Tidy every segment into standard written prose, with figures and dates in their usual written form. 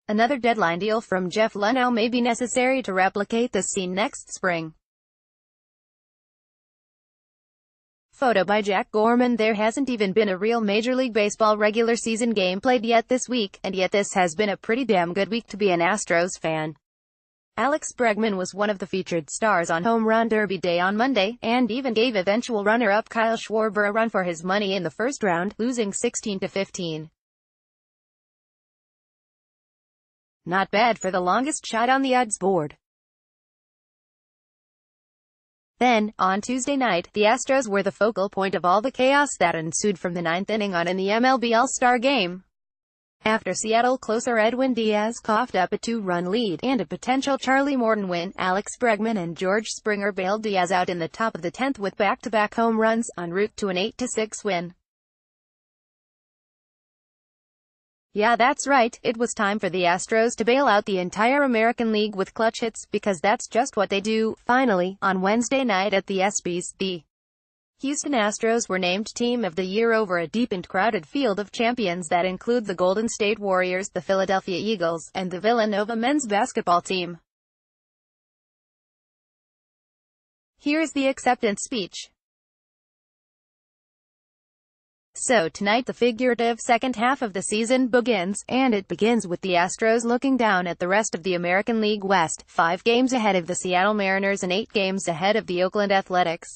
Another deadline deal from Jeff Luhnow may be necessary to replicate the scene next spring. Photo by Jack Gorman. There hasn't even been a real Major League Baseball regular season game played yet this week, and yet this has been a pretty damn good week to be an Astros fan. Alex Bregman was one of the featured stars on Home Run Derby Day on Monday, and even gave eventual runner-up Kyle Schwarber a run for his money in the first round, losing 16-15. Not bad for the longest shot on the odds board. Then, on Tuesday night, the Astros were the focal point of all the chaos that ensued from the ninth inning on in the MLB All-Star Game. After Seattle closer Edwin Diaz coughed up a 2-run lead and a potential Charlie Morton win, Alex Bregman and George Springer bailed Diaz out in the top of the 10th with back-to-back home runs, en route to an 8-6 win. Yeah, that's right, it was time for the Astros to bail out the entire American League with clutch hits, because that's just what they do. Finally, on Wednesday night at the ESPYs, the Houston Astros were named Team of the Year over a deep and crowded field of champions that include the Golden State Warriors, the Philadelphia Eagles, and the Villanova men's basketball team. Here's the acceptance speech. So tonight the figurative second half of the season begins, and it begins with the Astros looking down at the rest of the American League West, 5 games ahead of the Seattle Mariners and 8 games ahead of the Oakland Athletics.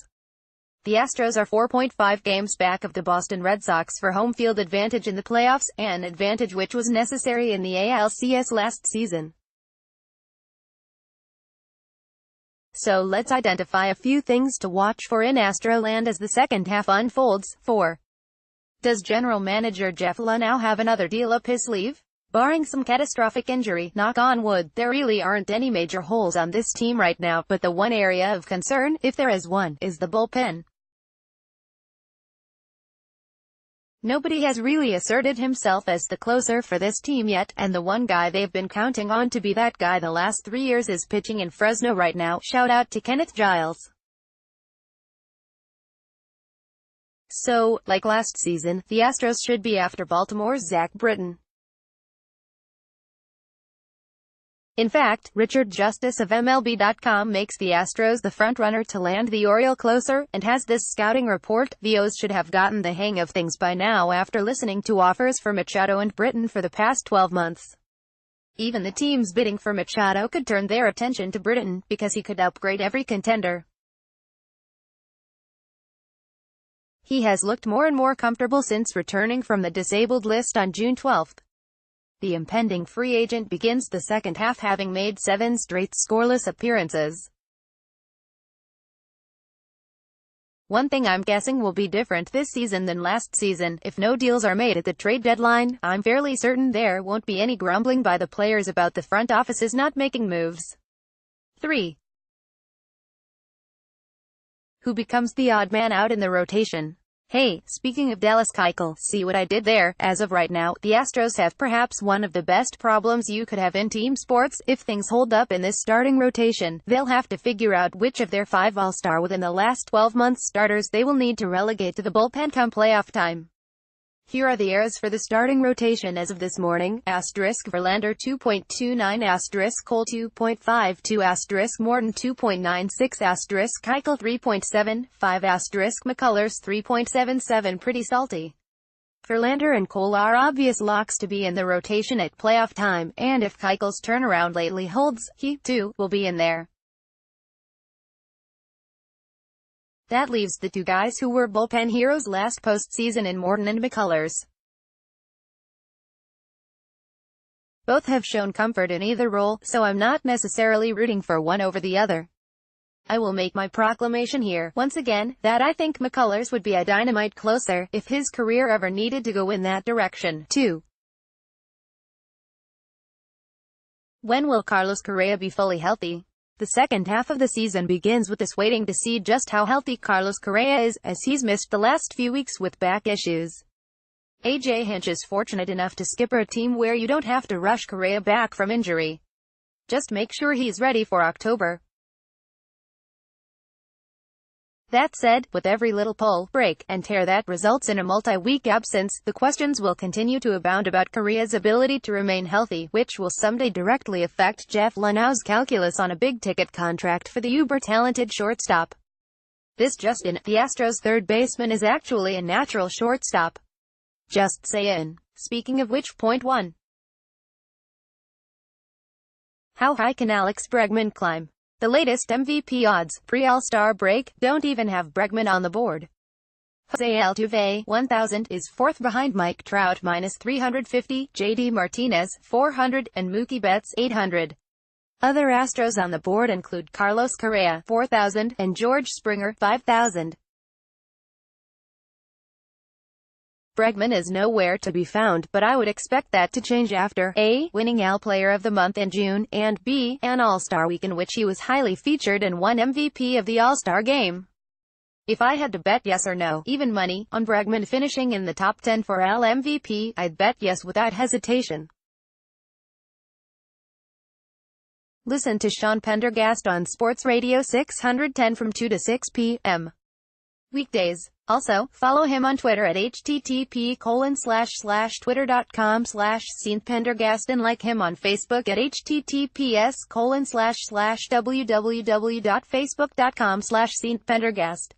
The Astros are 4.5 games back of the Boston Red Sox for home field advantage in the playoffs, an advantage which was necessary in the ALCS last season. So let's identify a few things to watch for in Astroland as the second half unfolds. 4. Does General Manager Jeff Luhnow have another deal up his sleeve? Barring some catastrophic injury, knock on wood, there really aren't any major holes on this team right now, but the one area of concern, if there is one, is the bullpen. Nobody has really asserted himself as the closer for this team yet, and the one guy they've been counting on to be that guy the last 3 years is pitching in Fresno right now. Shout out to Kenneth Giles. So, like last season, the Astros should be after Baltimore's Zach Britton. In fact, Richard Justice of MLB.com makes the Astros the front-runner to land the Oriole closer, and has this scouting report: the O's should have gotten the hang of things by now after listening to offers for Machado and Britton for the past 12 months. Even the teams bidding for Machado could turn their attention to Britton, because he could upgrade every contender. He has looked more and more comfortable since returning from the disabled list on June 12. The impending free agent begins the second half having made 7 straight scoreless appearances. One thing I'm guessing will be different this season than last season: if no deals are made at the trade deadline, I'm fairly certain there won't be any grumbling by the players about the front offices not making moves. 3. Who becomes the odd man out in the rotation? Hey, speaking of Dallas Keuchel, see what I did there? As of right now, the Astros have perhaps one of the best problems you could have in team sports. If things hold up in this starting rotation, they'll have to figure out which of their 5 all-star within the last 12 months starters they will need to relegate to the bullpen come playoff time. Here are the errors for the starting rotation as of this morning. Verlander 2.29, Cole 2.52, Morton 2.96, Keuchel 3.75, McCullers 3.77. Pretty salty. Verlander and Cole are obvious locks to be in the rotation at playoff time, and if Keuchel's turnaround lately holds, he, too, will be in there. That leaves the 2 guys who were bullpen heroes last postseason in Morton and McCullers. Both have shown comfort in either role, so I'm not necessarily rooting for one over the other. I will make my proclamation here, once again, that I think McCullers would be a dynamite closer, if his career ever needed to go in that direction. 2. When will Carlos Correa be fully healthy? The second half of the season begins with us waiting to see just how healthy Carlos Correa is, as he's missed the last few weeks with back issues. AJ Hinch is fortunate enough to skipper a team where you don't have to rush Correa back from injury. Just make sure he's ready for October. That said, with every little pull, break, and tear that results in a multi-week absence, the questions will continue to abound about Correa's ability to remain healthy, which will someday directly affect Jeff Luhnow's calculus on a big-ticket contract for the uber-talented shortstop. This just in, the Astros' third baseman is actually a natural shortstop. Just saying. Speaking of which, point 1. How high can Alex Bregman climb? The latest MVP odds, pre-All-Star break, don't even have Bregman on the board. Jose Altuve, 1,000, is fourth behind Mike Trout -350, JD Martinez, 400, and Mookie Betts, 800. Other Astros on the board include Carlos Correa, 4,000, and George Springer, 5,000. Bregman is nowhere to be found, but I would expect that to change after A. winning AL Player of the Month in June, and B. an All-Star week in which he was highly featured and won MVP of the All-Star Game. If I had to bet yes or no, even money, on Bregman finishing in the top 10 for AL MVP, I'd bet yes without hesitation. Listen to Sean Pendergast on Sports Radio 610 from 2 to 6 p.m. weekdays. Also, follow him on Twitter at http://twitter.com/SeanPendergast and like him on Facebook at https://www.facebook.com/SeanPendergast.